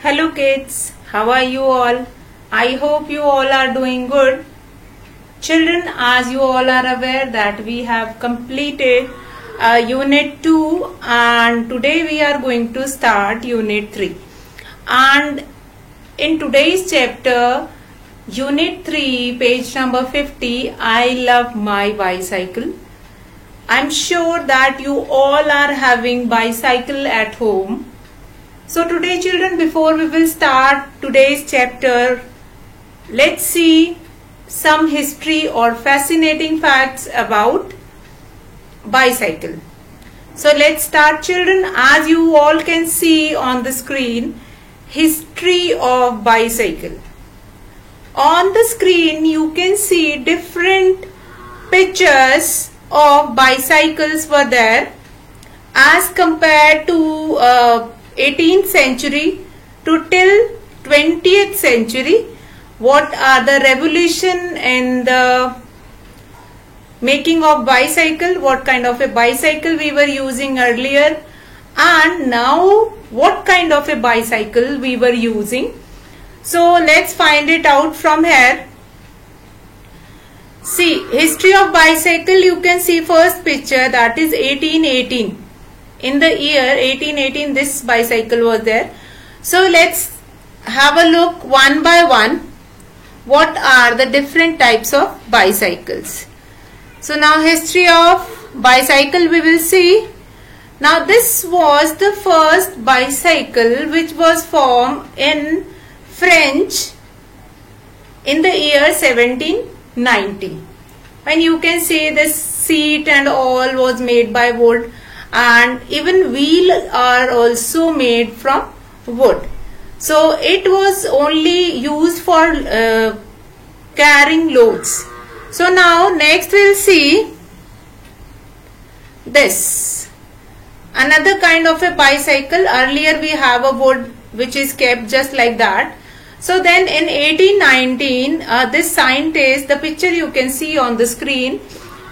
Hello kids, how are you all? I hope you all are doing good. Children, as you all are aware that we have completed Unit 2 and today we are going to start Unit 3. And in today's chapter, Unit 3, page number 50, I love my bicycle. I'm sure that you all are having bicycle at home. So today children, before we will start today's chapter, let's see some history or fascinating facts about bicycle. So let's start children. As you all can see on the screen, history of bicycle. On the screen you can see different pictures of bicycles were there as compared to 18th century to till 20th century. What are the revolution in the making of bicycle, what kind of a bicycle we were using earlier, and now what kind of a bicycle we were using. So let's find it out from here. See, history of bicycle, you can see first picture, that is 1818. In the year 1818 this bicycle was there. So let's have a look one by one. What are the different types of bicycles? So now history of bicycle we will see. Now this was the first bicycle which was formed in French in the year 1790. When you can see this seat and all was made by wood, and even wheels are also made from wood. So it was only used for carrying loads. So now next we'll see this. Another kind of a bicycle. Earlier we have a wood which is kept just like that. So then in 1819 this scientist, the picture you can see on the screen,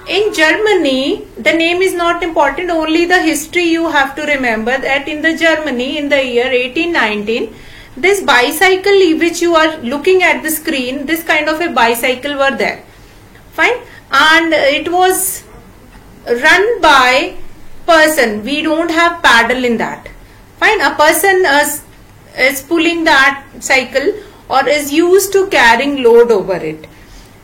in Germany, the name is not important, only the history you have to remember that in the Germany in the year 1819, this bicycle which you are looking at the screen, this kind of a bicycle were there. Fine. And it was run by person. We don't have paddle in that. Fine. A person is pulling that cycle or is used to carrying load over it.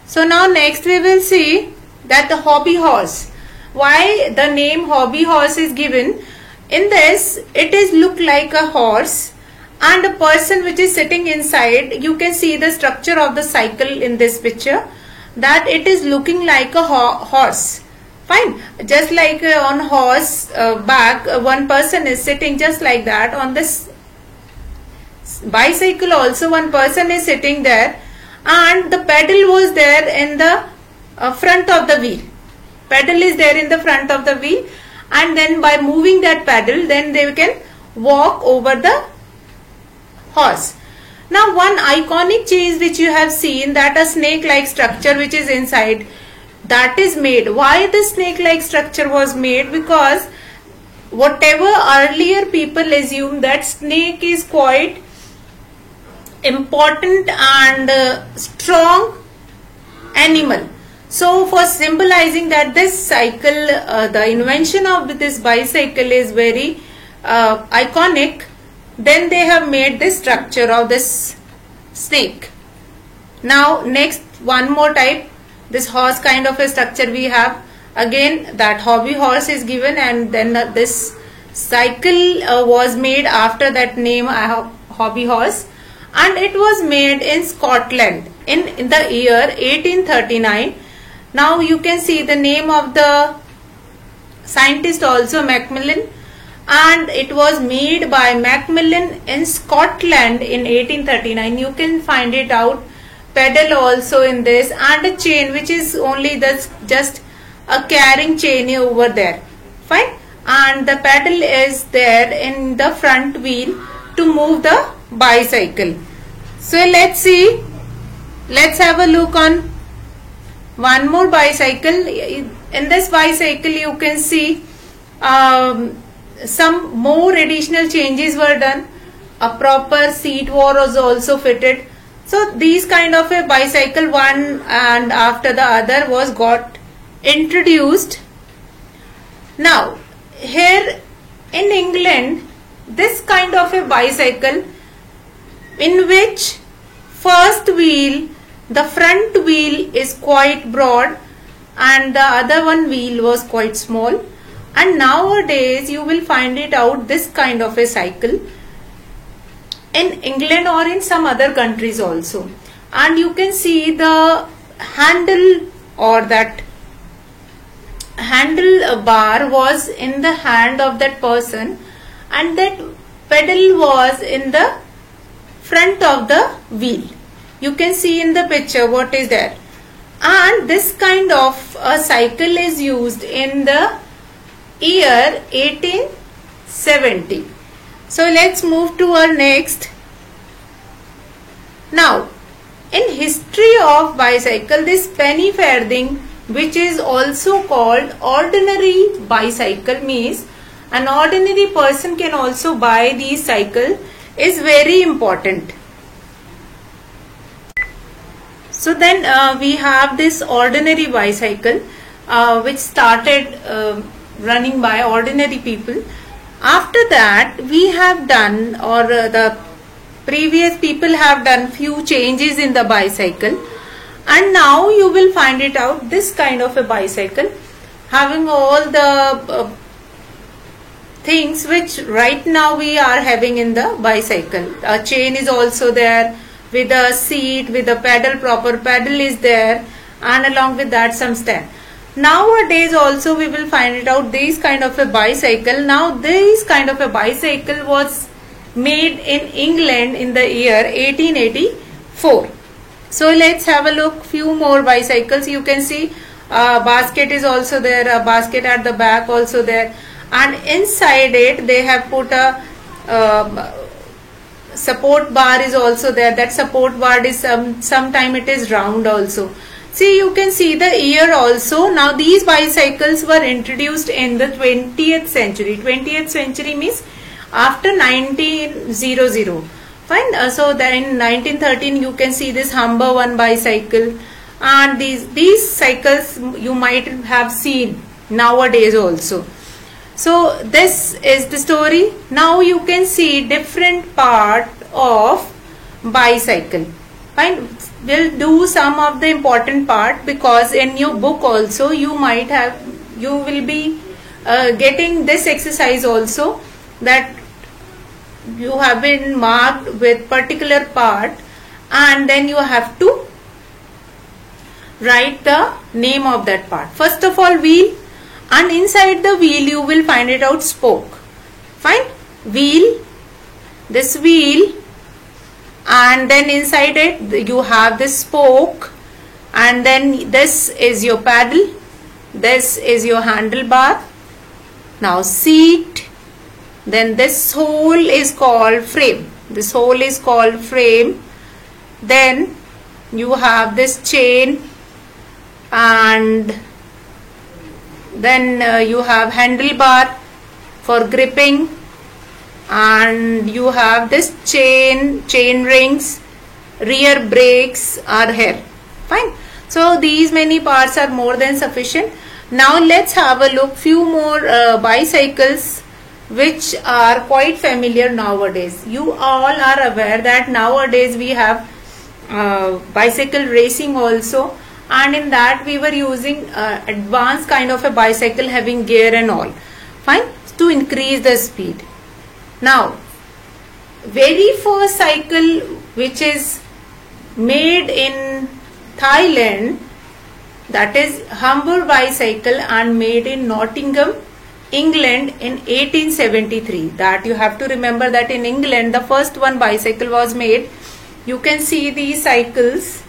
So now next we will see that the hobby horse. Why the name hobby horse is given? In this, it is look like a horse and a person which is sitting inside. You can see the structure of the cycle in this picture, that it is looking like a horse. Fine. Just like on horse back, one person is sitting just like that. On this bicycle also one person is sitting there, and the pedal was there in the front of the wheel. Pedal is there in the front of the wheel, and then by moving that pedal then they can walk over the horse. Now one iconic change which you have seen, that a snake like structure which is inside, that is made. Why the snake like structure was made? Because whatever earlier people assumed that snake is quite important and strong animal. So for symbolizing that this cycle, the invention of this bicycle is very iconic, then they have made this structure of this snake. Now next one more type, this horse kind of a structure we have. Again that hobby horse is given, and then this cycle was made after that name, hobby horse, and it was made in Scotland in the year 1839. Now you can see the name of the scientist also, Macmillan, and it was made by Macmillan in Scotland in 1839. You can find it out. Pedal also in this, and a chain which is only just a carrying chain over there. Fine. And the pedal is there in the front wheel to move the bicycle. So let's see. Let's have a look on one more bicycle. In this bicycle you can see some more additional changes were done. a proper seat was also fitted. So these kind of a bicycle, one and after the other, was got introduced. Now here in England, this kind of a bicycle, in which first wheel, the front wheel is quite broad and the other one wheel was quite small, and nowadays you will find it out this kind of a cycle in England or in some other countries also. And you can see the handle, or that handle bar was in the hand of that person, and that pedal was in the front of the wheel. You can see in the picture what is there. And this kind of a cycle is used in the year 1870. So let's move to our next. Now, in history of bicycle, this penny farthing, which is also called ordinary bicycle, means an ordinary person can also buy these cycle, is very important. So then we have this ordinary bicycle which started running by ordinary people. After that we have done, or the previous people have done few changes in the bicycle, and now you will find it out this kind of a bicycle having all the things which right now we are having in the bicycle. A chain is also there, with a seat, with a pedal, proper pedal is there, and along with that some stand. Nowadays also we will find it out this kind of a bicycle. Now this kind of a bicycle was made in England in the year 1884. So let's have a look few more bicycles. You can see a basket is also there, a basket at the back also there, and inside it they have put a support bar is also there. That support bar is sometime it is round also. See, you can see the year also. Now these bicycles were introduced in the 20th century. 20th century means after 1900. Fine. So then in 1913 you can see this Humber 1 bicycle, and these cycles you might have seen nowadays also. So this is the story. Now you can see different part of bicycle. Fine. We'll do some of the important part, because in your book also you will be getting this exercise also, that you have been marked with particular part, and then you have to write the name of that part. First of all, wheel, and inside the wheel you will find it out spoke. Fine. Wheel, this wheel, and then inside it you have this spoke, and then this is your paddle, this is your handlebar. Now seat, then this hole is called frame. This hole is called frame. Then you have this chain, and then you have handlebar for gripping, and you have this chain rings, rear brakes are here. Fine. So these many parts are more than sufficient. Now let's have a look few more bicycles which are quite familiar nowadays. You all are aware that nowadays we have bicycle racing also, and in that we were using advanced kind of a bicycle having gear and all. Fine. To increase the speed. Now very first cycle which is made in Thailand, that is Humber bicycle, and made in Nottingham, England in 1873. That you have to remember that in England the first one bicycle was made. You can see these cycles.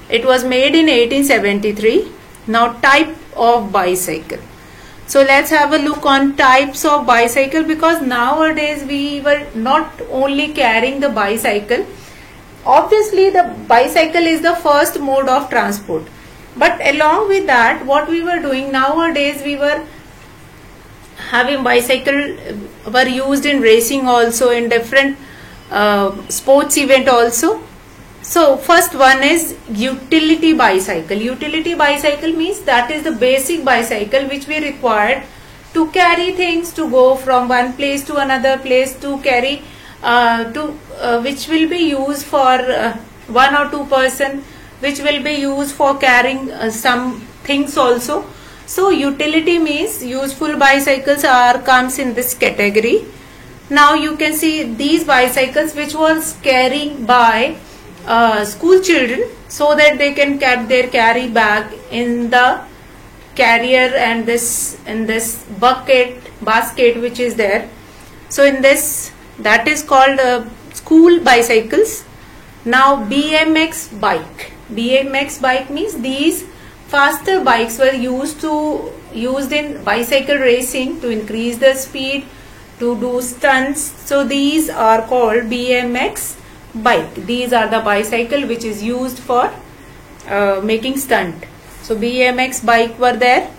It was made in 1873. Now type of bicycle. So let's have a look on types of bicycle, because nowadays we were not only carrying the bicycle. Obviously the bicycle is the first mode of transport, but along with that what we were doing nowadays, we were having bicycle were used in racing also, in different sports event also. So first one is utility bicycle. Utility bicycle means that is the basic bicycle which we required to carry things, to go from one place to another place, to carry which will be used for one or two person, which will be used for carrying some things also. So utility means useful bicycles comes in this category. Now you can see these bicycles which was carrying by school children, so that they can keep their carry bag in the carrier and in this basket which is there. So in this, that is called school bicycles. Now BMX bike. BMX bike means these faster bikes were used in bicycle racing to increase the speed, to do stunts. So these are called BMX bike. These are the bicycle which is used for making stunt. So BMX bike were there.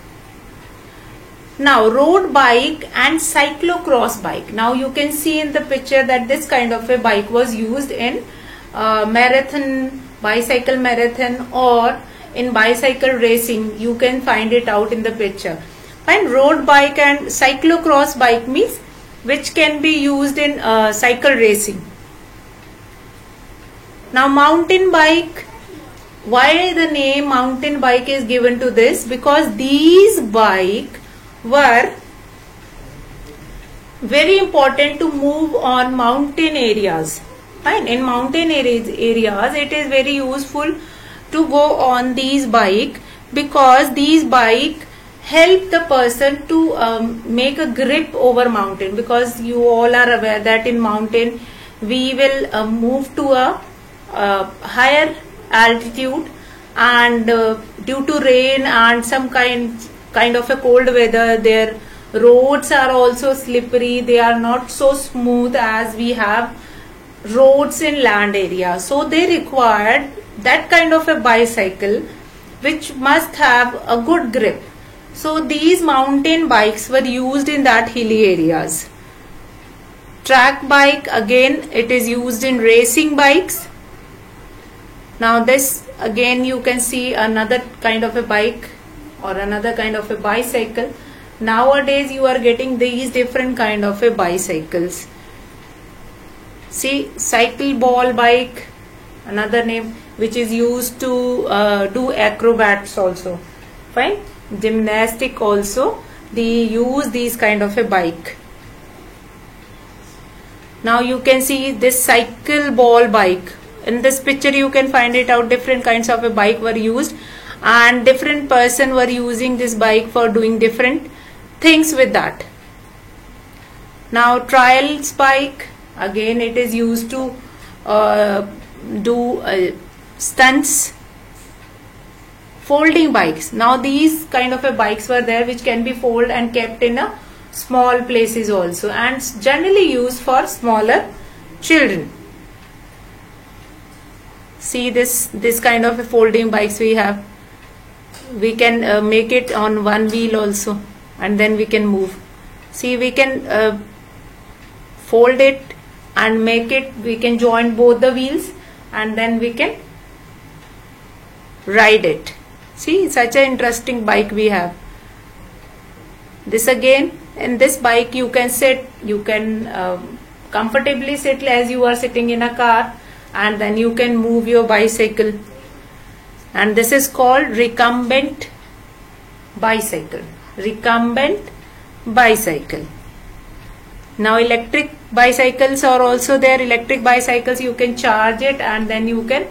Now road bike and cyclocross bike. Now you can see in the picture that this kind of a bike was used in marathon, bicycle marathon, or in bicycle racing. You can find it out in the picture. And road bike and cyclocross bike means which can be used in cycle racing. Now mountain bike, why the name mountain bike is given to this? Because these bike were very important to move on mountain areas. Fine. In mountain areas it is very useful to go on these bike, because these bike help the person to make a grip over mountain, because you all are aware that in mountain we will move to a higher altitude, and due to rain and some kind of a cold weather, their roads are also slippery. They are not so smooth as we have roads in land area. So they required that kind of a bicycle which must have a good grip. So these mountain bikes were used in that hilly areas. Track bike, again it is used in racing bikes. Now this again you can see another kind of a bike or another kind of a bicycle. Nowadays you are getting these different kind of a bicycles. See, cycle ball bike, another name, which is used to do acrobats also. Fine. Gymnastic also, they use these kind of a bike. Now you can see this cycle ball bike. In this picture you can find it out, different kinds of a bike were used, and different person were using this bike for doing different things with that. Now trials bike, again it is used to do stunts. Folding bikes, now these kind of a bikes were there which can be folded and kept in a small places also, and generally used for smaller children. See this kind of a folding bikes we have. We can make it on one wheel also, and then we can move. See, we can fold it and make it, we can join both the wheels and then we can ride it. See, such an interesting bike we have. This again, in this bike you can sit, you can comfortably sit as you are sitting in a car, and then you can move your bicycle. And this is called recumbent bicycle. Recumbent bicycle. Now electric bicycles are also there. Electric bicycles, you can charge it and then you can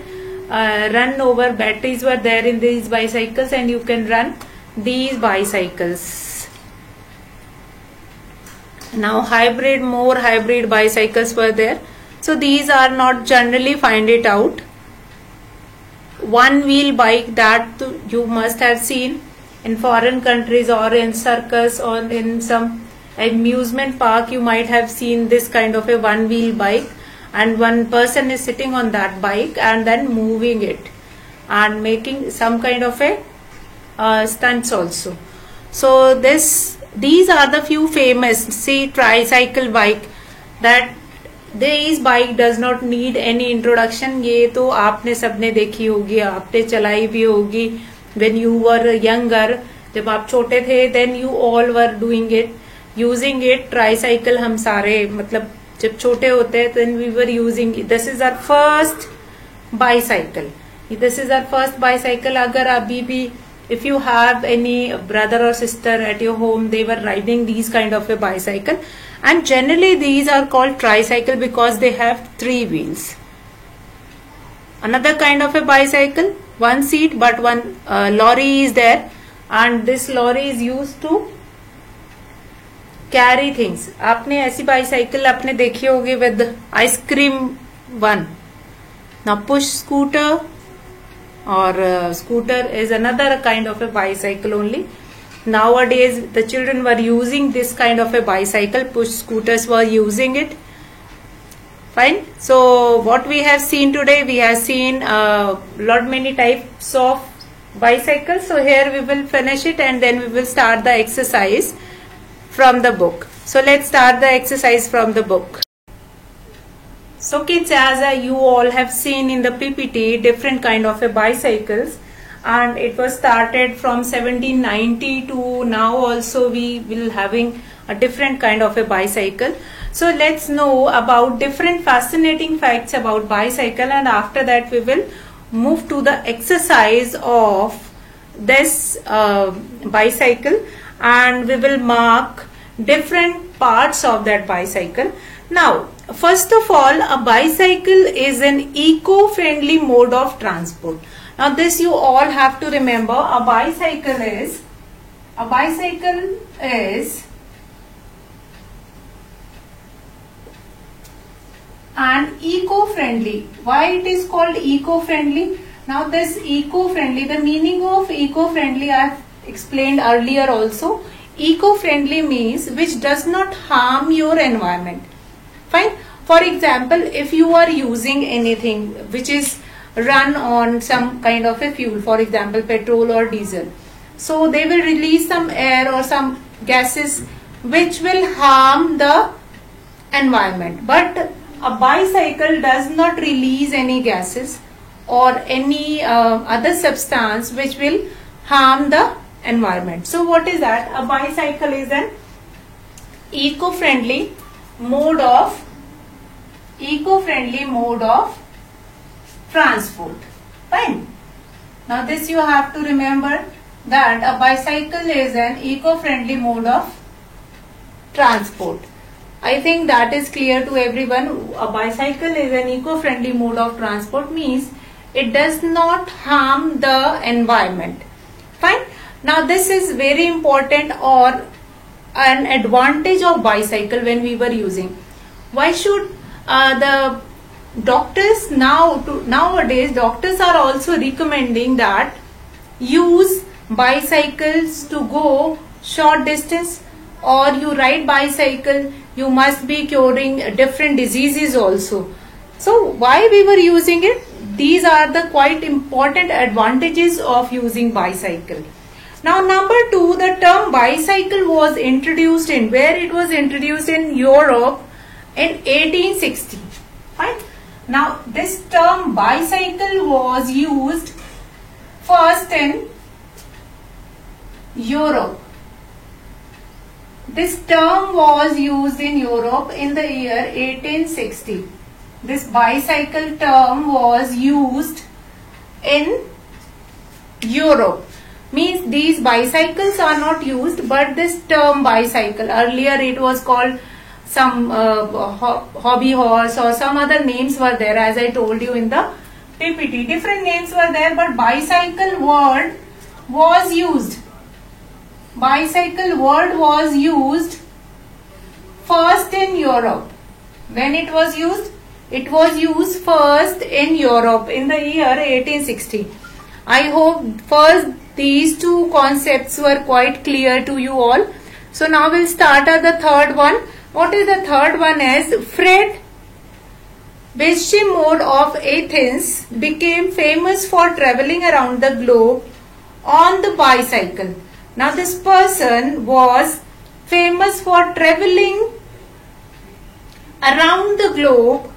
run over. Batteries were there in these bicycles and you can run these bicycles. Now more hybrid bicycles were there. So these are not generally find it out. One wheel bike that you must have seen in foreign countries or in circus or in some amusement park. You might have seen this kind of a one wheel bike, and one person is sitting on that bike and then moving it and making some kind of a stunts also. So these are the few famous, see, tricycle bike, that This bike does not need any introduction. ये तो आपने सबने देखी होगी, आपने चलाई भी होगी. When you were younger, जब आप छोटे थे, then you all were doing it, using it. Tricycle हम सारे मतलब जब छोटे होते हैं, then we were using it. This is our first bicycle. This is our first bicycle. अगर अभी भी if you have any brother or sister at your home, they were riding these kind of a bicycle. And generally these are called tricycle because they have 3 wheels. Another kind of a bicycle, one seat, but one lorry is there, and this lorry is used to carry things. आपने ऐसी bicycle आपने देखी होगी with ice cream one. Now push scooter or scooter is another kind of a bicycle only. Nowadays the children were using this kind of a bicycle. Push scooters were using it. Fine. So what we have seen today, we have seen lot many types of bicycles. So here we will finish it and then we will start the exercise from the book. So let's start the exercise from the book. So kids, as you all have seen in the PPT, different kind of a bicycles, and it was started from 1790 to now also we will having a different kind of a bicycle. So let's know about different fascinating facts about bicycle, and after that we will move to the exercise of this bicycle, and we will mark different parts of that bicycle. Now first of all, a bicycle is an eco-friendly mode of transport. Now this you all have to remember. A bicycle is an eco-friendly. Why it is called eco-friendly? Now this eco-friendly, the meaning of eco-friendly I have explained earlier also. Eco-friendly means which does not harm your environment. Fine. For example, if you are using anything which is run on some kind of a fuel, for example petrol or diesel, so they will release some air or some gases which will harm the environment. But a bicycle does not release any gases or any other substance which will harm the environment. So what is that? A bicycle is an eco-friendly mode of transport. Fine. Now this you have to remember, that a bicycle is an eco-friendly mode of transport. I think that is clear to everyone. A bicycle is an eco-friendly mode of transport means it does not harm the environment. Fine. Now this is very important, or an advantage of bicycle when we were using. Why should the doctors nowadays doctors are also recommending that use bicycles to go short distance, or you ride bicycle, you must be curing different diseases also. So why we were using it? These are the quite important advantages of using bicycle. Now number 2, the term bicycle was introduced in, where it was introduced in Europe in 1860. Fine. Now this term bicycle was used first in Europe. This term was used in Europe in the year 1860. This bicycle term was used in Europe. Means these bicycles are not used, but this term bicycle, earlier it was called some hobby horse or some other names were there, as I told you in the PPT. Different names were there, but bicycle word was used. Bicycle word was used first in Europe. When it was used? It was used first in Europe in the year 1860. I hope first these two concepts were quite clear to you all. So now we'll start at the third one. What is the third one? Is Fred Beschimod of Athens became famous for traveling around the globe on the bicycle. Now this person was famous for traveling around the globe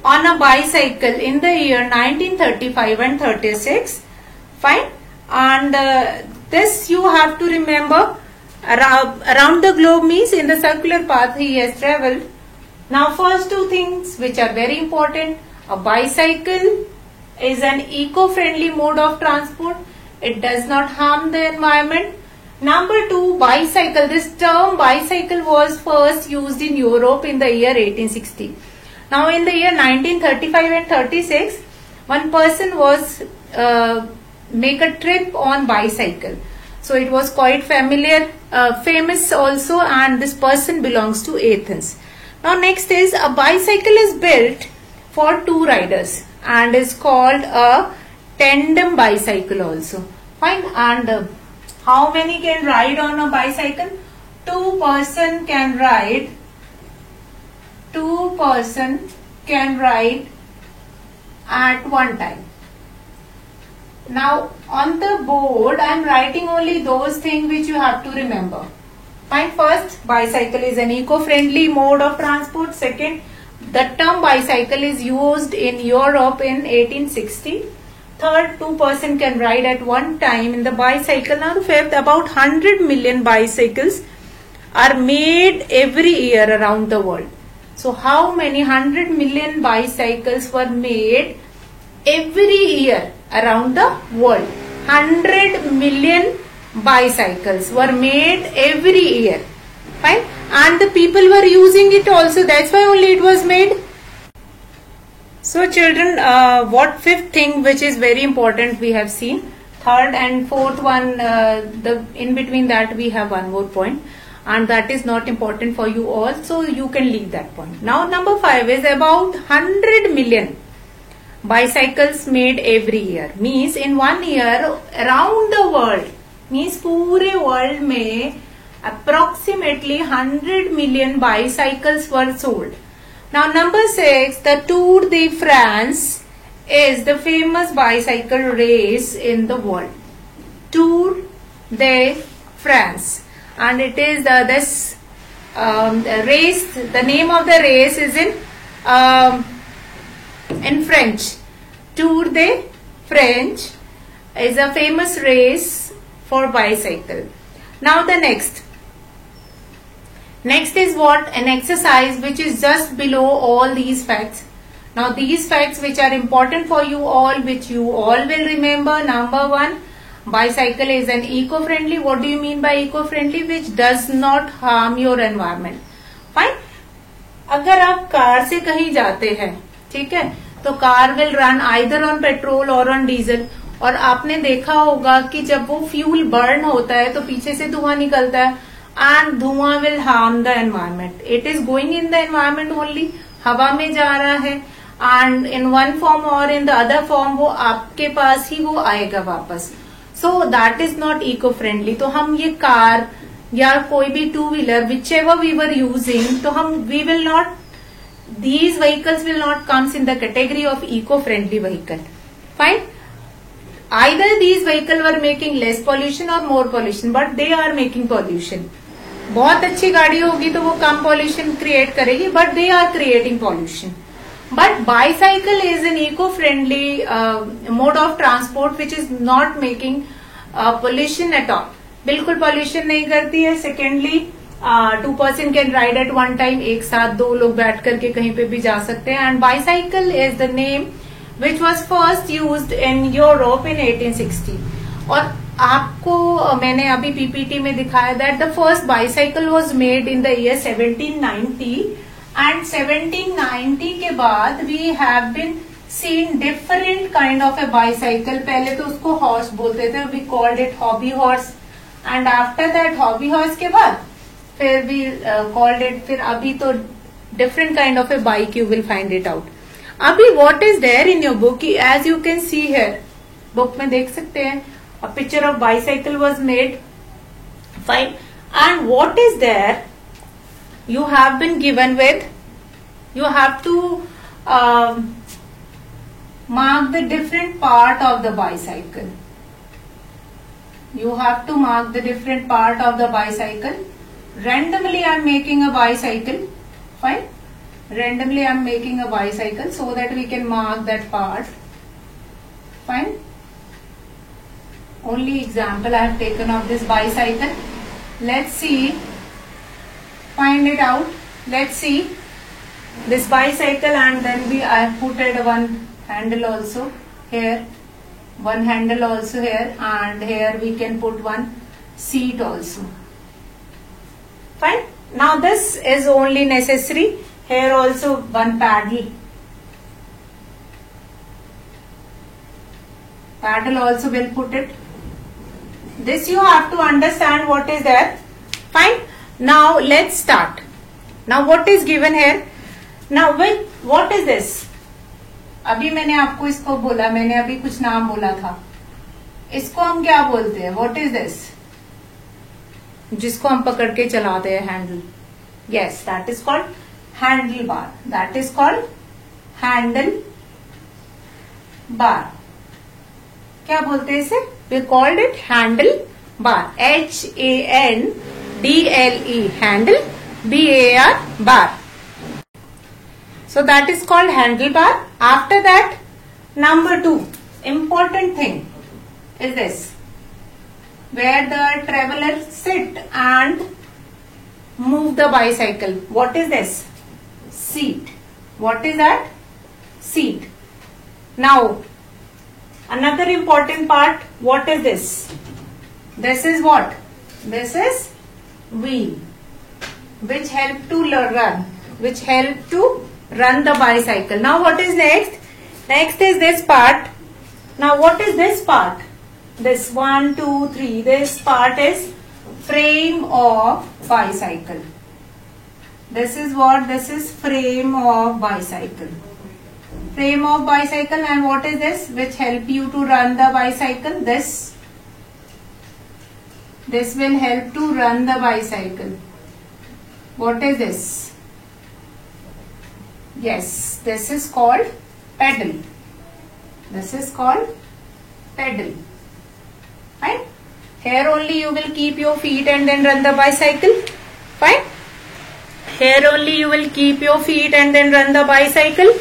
on a bicycle in the year 1935 and 36. Fine. And this you have to remember. Around the globe means in the circular path he has travelled. Now first two things which are very important. A bicycle is an eco-friendly mode of transport. It does not harm the environment. Number two, bicycle. This term bicycle was first used in Europe in the year 1860. Now in the year 1935 and 36, one person was make a trip on bicycle. So it was quite famous also, and this person belongs to Athens. Now next is a bicycle is built for two riders and is called a tandem bicycle also. Fine. And how many can ride on a bicycle? Two person can ride. Two person can ride at one time. Now on the board I am writing only those things which you have to remember. Fine. First, bicycle is an eco-friendly mode of transport. Second, the term bicycle is used in Europe in 1860. Third, two person can ride at one time in the bicycle. Now the fifth, about 100 million bicycles are made every year around the world. So how many 100 million bicycles were made every year around the world? 100 million bicycles were made every year. Fine. And the people were using it also. That's why only it was made. So children, what fifth thing which is very important we have seen. Third and fourth one, in between that we have one more point, and that is not important for you all, so you can leave that point. Now number 5 is about 100 million bicycles made every year. Means in 1 year around the world, means पूरे world में approximately 100 million bicycles were sold. Now number 6, the Tour de France is the famous bicycle race in the world. Tour de France, and it is this race. The name of the race is in French. Tour de France is a famous race for bicycle. Now the next is what? An exercise which is just below all these facts. Now these facts which are important for you all, which you all will remember. Number 1, bicycle is an eco-friendly. What do you mean by eco-friendly? Which does not harm your environment. Fine. अगर आप car से कहीं जाते हैं, ठीक है, तो car will run either on petrol और ऑन डीजल, और आपने देखा होगा कि जब वो फ्यूल बर्न होता है तो पीछे से धुआं निकलता है, एंड धुआं will harm the environment. It is going in the environment only, हवा में जा रहा है, एंड इन वन फॉर्म और इन द अदर फॉर्म वो आपके पास ही वो आएगा वापस. So that is not eco friendly. तो हम ये कार या कोई भी two wheeler whichever we were using, तो हम we will not, these vehicles will not comes in the category of eco-friendly vehicle. Fine. Either these vehicles were making less pollution or more pollution, but they are making pollution. बहुत अच्छी गाड़ी होगी तो वो कम pollution create करेगी, but they are creating pollution. But bicycle is an eco-friendly mode of transport which is not making pollution at all. बिल्कुल pollution नहीं करती है. Secondly, 2 person can ride at one time. एक साथ 2 लोग बैठ करके कहीं पे भी जा सकते हैं. And bicycle is the name which was first used in Europe in 1860. और आपको मैंने अभी पीपीटी में दिखाया that the first bicycle was made in the year 1790, and 1790 के बाद we have been seen different kind of a bicycle. पहले तो उसको horse बोलते थे, we called it hobby horse, and after that hobby horse के बाद फिर we called it, फिर अभी तो different kind of a bike you will find it out. अभी what is there in your book, as you can see here, book में देख सकते हैं, a picture of bicycle was made. Fine. And what is there, you have been given with, you have to mark the different part of the bicycle. You have to mark the different part of the bicycle. Randomly I am making a bicycle. Fine. randomly I'm making a bicycle so that we can mark that part. Fine. Only example I have taken of this bicycle. Let's see. Find it out. Let's see this bicycle, and then I have put it one handle also here, one handle also here, and here we can put one seat also. Fine. Now this is only necessary. Here also one paddle. Paddle also will put it. This you have to understand what is there. Fine. Now let's start. Now what is given here? Now what is this? अभी मैंने आपको इसको बोला, मैंने अभी कुछ नाम बोला था. इसको हम क्या बोलते हैं? What is this? जिसको हम पकड़ के चलाते हैं, handle. Yes, that is called handlebar. That is called handle bar. क्या बोलते हैं इसे? We called it handle bar. HANDLE handle, BAR bar. So that is called handlebar. After that, number 2 important thing is this, where the traveler sit and move the bicycle. What is this? Seat. What is that? Seat. Now another important part, what is this? This is what? This is wheel, which help to run the bicycle. Now what is next? Next is this part. Now what is this part? This 1, 2, 3. This part is frame of bicycle. This is what? This is frame of bicycle. Frame of bicycle. And what is this? Which help you to run the bicycle. This will help to run the bicycle. What is this? Yes, this is called pedal. This is called pedal. Fine. Here only you will keep your feet and then run the bicycle. Fine. Here only you will keep your feet and then run the bicycle.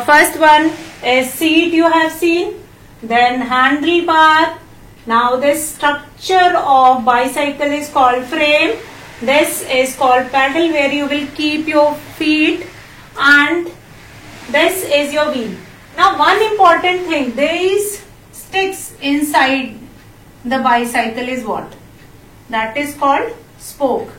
First one is seat, you have seen. Then handlebar. Now this structure of bicycle is called frame. This is called pedal, where you will keep your feet, and this is your wheel. Now one important thing, these sticks inside the bicycle is what? That is called spoke.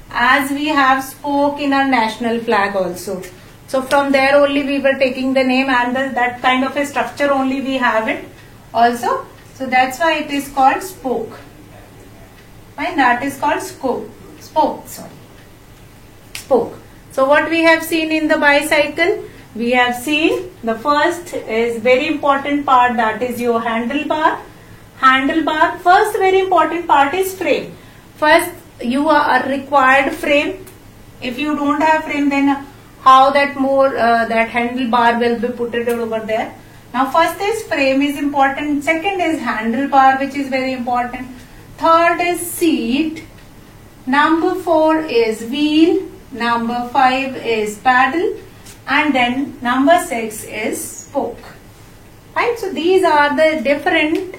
As we have spoke in our national flag also. So from there only we were taking the name, and that kind of a structure only we have it also. So that's why it is called spoke. Fine, that is called spoke. So what we have seen in the bicycle? We have seen the first is very important part, that is your handlebar. Handlebar, first very important part is frame. First you are required frame. If you don't have frame, then how that that handlebar will be put it over there. Now first is frame is important. Second is handlebar, which is very important. Third is seat. Number 4 is wheel. Number 5 is paddle. And then number 6 is spoke. Right? So these are the different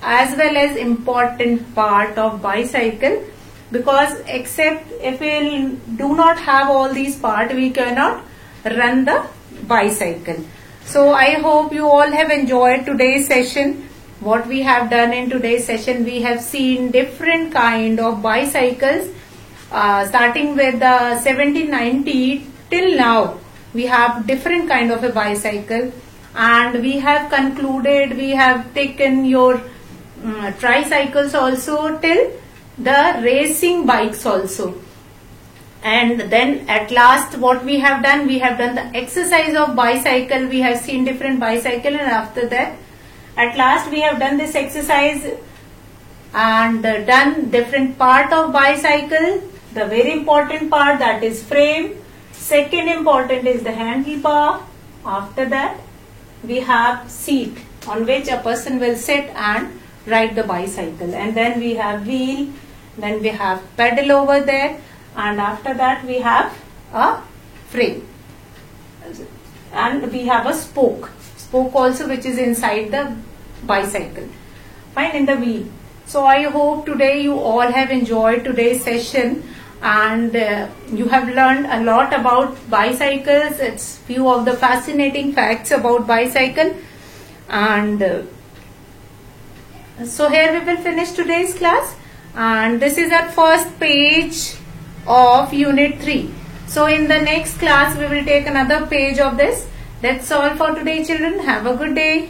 as well as important part of bicycle, because except if we do not have all these parts, we cannot run the bicycle. So I hope you all have enjoyed today's session. What we have done in today's session, we have seen different kind of bicycles, starting with the 1790 till now. We have different kind of a bicycle, and we have concluded, we have taken your tricycles also till the racing bikes also. And then at last what we have done the exercise of bicycle. We have seen different bicycle, and after that at last we have done this exercise and done different part of bicycle. The very important part, that is frame. Second important is the handlebar. After that we have seat on which a person will sit and ride the bicycle. And then we have wheel. Then we have pedal over there. And after that we have a frame. and we have a spoke also, which is inside the bicycle, fine, in the wheel. So I hope today you all have enjoyed today's session, and you have learned a lot about bicycles. It's few of the fascinating facts about bicycle. And so here we will finish today's class, and this is our first page of unit 3. So in the next class we will take another page of this. That's all for today, children. Have a good day.